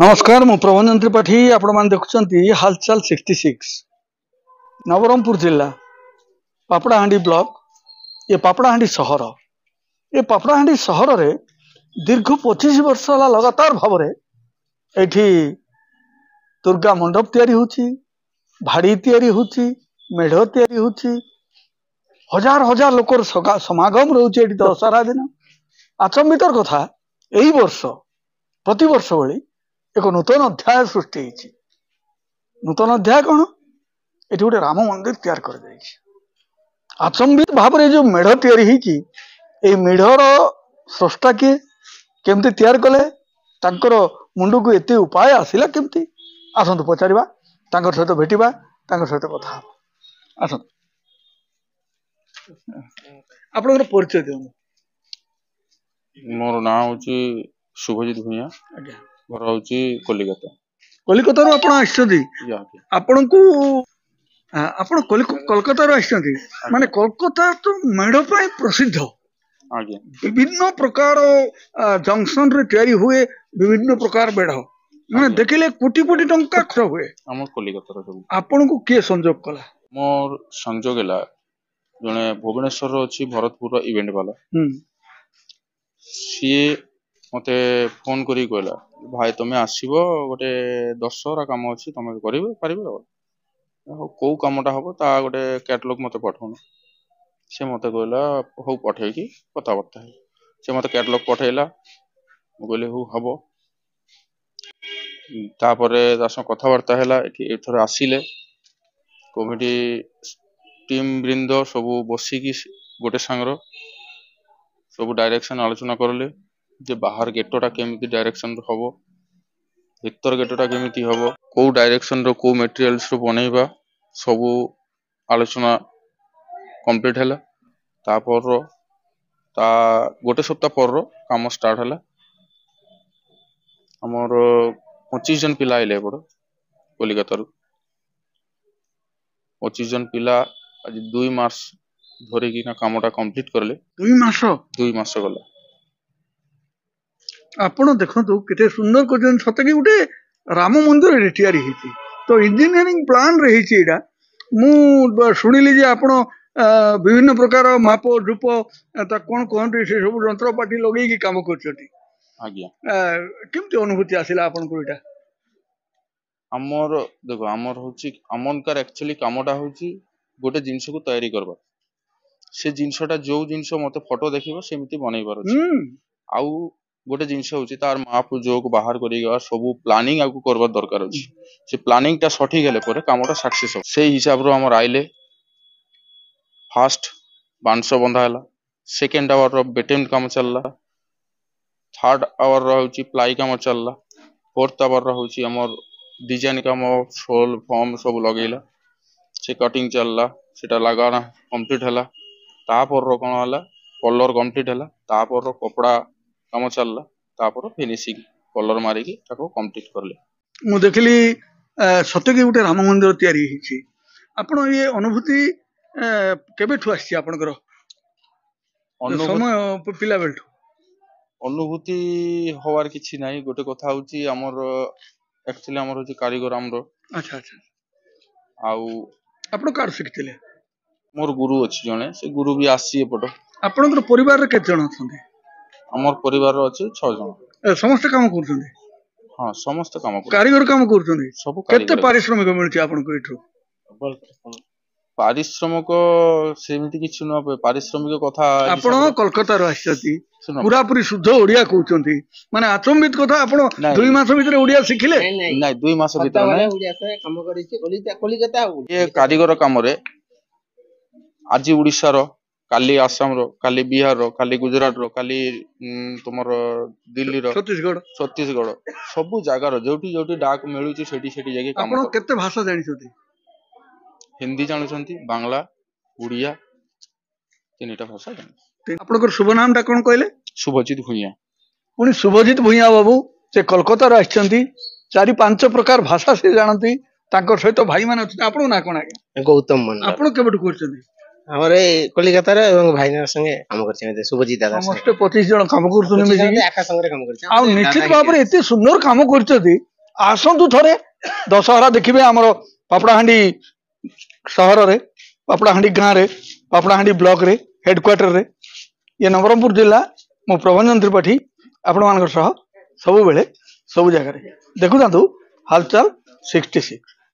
नमस्कार मु प्रबंधन त्रिपाठी आपण मान देखुचंती हालचाल 66 नवरंगपुर जिला पापड़ाहांडी ब्लॉक ये पापड़ाहांडी सहर रे दीर्घ 25 वर्ष होला लगातार भाव रे एठी दुर्गा मंडप तैयारी होची भाड़ी तैयारी होची मेढ़ तैयारी होची हजार हजार लोकर समागम रहउची एठी दशहरा दिन आचंबितर कथा एही वर्ष प्रति वर्ष भली एक नूतन अध्याय सृष्टि होती। नूतन अध्याय कौन ये गोटे राम मंदिर तैयार कर आचंबित भाव में जो मेढ़ तैयारी मेढ़र स्रष्टा किए केमती तैयार कले मुंड को एत उपाय आसला केमती आसतु पचारा सहित भेटा सहित कथा आसतु आपन परिचय दिखाँ। मोर ना हूँ शुभजीत भूया आज्ञा घर हूँ कलिकता कलिकता आपण आपण को आपण कोलकाता आछंती माने कोलकाता तो मेढ़ पाई प्रसिद्ध आज्ञा विभिन्न प्रकार जंक्शन रे तैयारी हुए विभिन्न प्रकार मेढ़ माने देखिले कोटी कोटी टंका खर्च हुए हम कलिकता सब आपण को किए संयोग कला मोर संयोग है जने भुवनेश्वर अच्छी भरतपुर इवेंट वाला सी मते फोन करी कहला भाई तुम्हें आसो गोटे दशहरा कम अच्छी तुम कर कौ कमटा हम ता गोटे कैटलॉग मत पठाऊन से मत कहला हौ पठेकी कथबार्ता से मत कैटलॉग पठेला मुझे हूँ हम तापर कथबार्ता है एथर आसिले कमिटी टीम वृंद सब बसिकी गोटे सांगर सब डायरेक्शन आलोचना करले जे बाहर गेटटा केमिति डायरेक्शन हम भीतर गेटटा केमिति हम को डायरेक्शन रो को मटेरियल्स रो बनेबा सब आलोचना कंप्लीट हैला तापर ता गोटे सप्ताह पर काम स्टार्ट हैला हमर 25 जन पिला आइले बड़ कलिकता 25 जन पिला आज 2 मास धरिकी ना कामटा कंप्लीट करले 2 मास गला आपण देखो केते सुंदर कर सतकी गोटे राम मंदिर तैयारी होती तो इंजीनियरिंग प्लान रही मु शुणिली जे आपण विभिन्न प्रकार माप रूप कौन कहते से सब यंत्रपाति लगे काम करछथि केमती अनुभूति आसिला आपण को एटा हमर देखो हमर होची अमनकार एक्चुअली कामटा होची गोटे जिंस को तैयारी करबा से जिंसटा जो जिंस मते फोटो देखिबो सेमिति बनई पारो आउ गोटे जिनस होची तार माप जोग बाहर करिगा सब प्लानिंग आगु करबा दरकार अछि से प्लानिंग ता सठी गेले परे कामटा सक्सेस हो से हिसाब रो हमर आइले फर्स्ट बांस बंधा हला सेकंड आवर रो बेटेम काम चलला थर्ड आवर रो होची प्लाई काम चलला फोर्थ आवर रो होची हमर डिजाइन काम सोल फॉर्म सब लगेला से कटिंग चलला सेटा लगाना कंप्लीट हला तापर रो कोन हला कलर कंप्लीट हला तापर रो कपड़ा काम चलला तापर फिनिशिंग कलर मारिकी ताको कंप्लीट करले मु देखली सत्यके गोटे राम मंदिर तैयारी हिची आपण ये अनुभूति केबेठु आसी आपनकर समय पिला बेलठु अनुभूति होवार किछि नाही गोटे कथा होची हमर एक्चुअली हमर होची कारीगर हमरो अच्छा अच्छा आउ आपण कार सिखतिले मोर गुरु अछि जने से गुरु भी आसी एपटो आपनकर परिवार रे केते जण अछंती हमर परिवार अछि 6 जण समस्त काम करछंती हां समस्त काम कारीगर काम करछंती सब केते पारिश्रमिक मिलछि आपन को एठु पारिश्रमिक सेमिति किछु न पारिश्रमिक कथा आपण कोलकाता रो आछती पूरा पूरी शुद्ध ओडिया कहउछंती माने आचंबित कथा आपण 2 मास भीतर ओडिया सिखिले नाही 2 मास भीतर नाही ओडिया से काम करिछि कलिकता ये कारीगर काम रे आज उड़ीसा रो काली आसाम रो काली बिहार रो काली गुजरात रो काली तुमर दिल्ली रो छत्तीसगढ़ सब जगह रो जोटी जोटी डाक मिलुची सेठी सेठी जगे काम आपण केते भाषा जानि छथि हिंदी जानु छथि बांग्ला उड़िया तीनटा भाषा जानि आपनकर शुभ नामटा कोन कहले शुभजीत भूया पुनी शुभजीत भूया बाबू से कोलकाता रो आछंती 4-5 प्रकार भाषा से जानती तांकर सहित भाई माने अछि आपण ना कोन आगे गौतम मन आपण केबेट करछथि ଆମର ଏଇ କଲିକତାର ଏବଂ ଭାଇନାଙ୍କ ସଙ୍ଗେ କାମ କରିଛନ୍ତି ଶୁଭଜିତ ଦାଦା ସମସ୍ତେ 25 ଜଣ କାମ କରୁଛନ୍ତି ମିଶିକି ଏକା ସାଙ୍ଗରେ କାମ କରିଛନ୍ତି ଆଉ ନିଶ୍ଚିତ ଭାବରେ ଏତେ ସୁନ୍ଦର କାମ କରିଛନ୍ତି ଆସନ୍ତୁ ଥରେ ଦଶହରା ଦେଖିବେ ଆମର ପାପଡ଼ାହାଣ୍ଡି ସହରରେ ପାପଡ଼ାହାଣ୍ଡି ଗାଁରେ ପାପଡ଼ାହାଣ୍ଡି ବ୍ଲକରେ ହେଡକ୍ୱାର୍ଟରରେ ଇଏ ନବରଙ୍ଗପୁର ଜିଲ୍ଲା ମୁଁ ପ୍ରଭଞ୍ଜନ ତ୍ରିପାଠୀ ଆପଣମାନଙ୍କ ସହ ସବୁବେଳେ ସବୁ ଜାଗାରେ ଦେଖୁଥାନ୍ତୁ ହାଲଚାଲ 66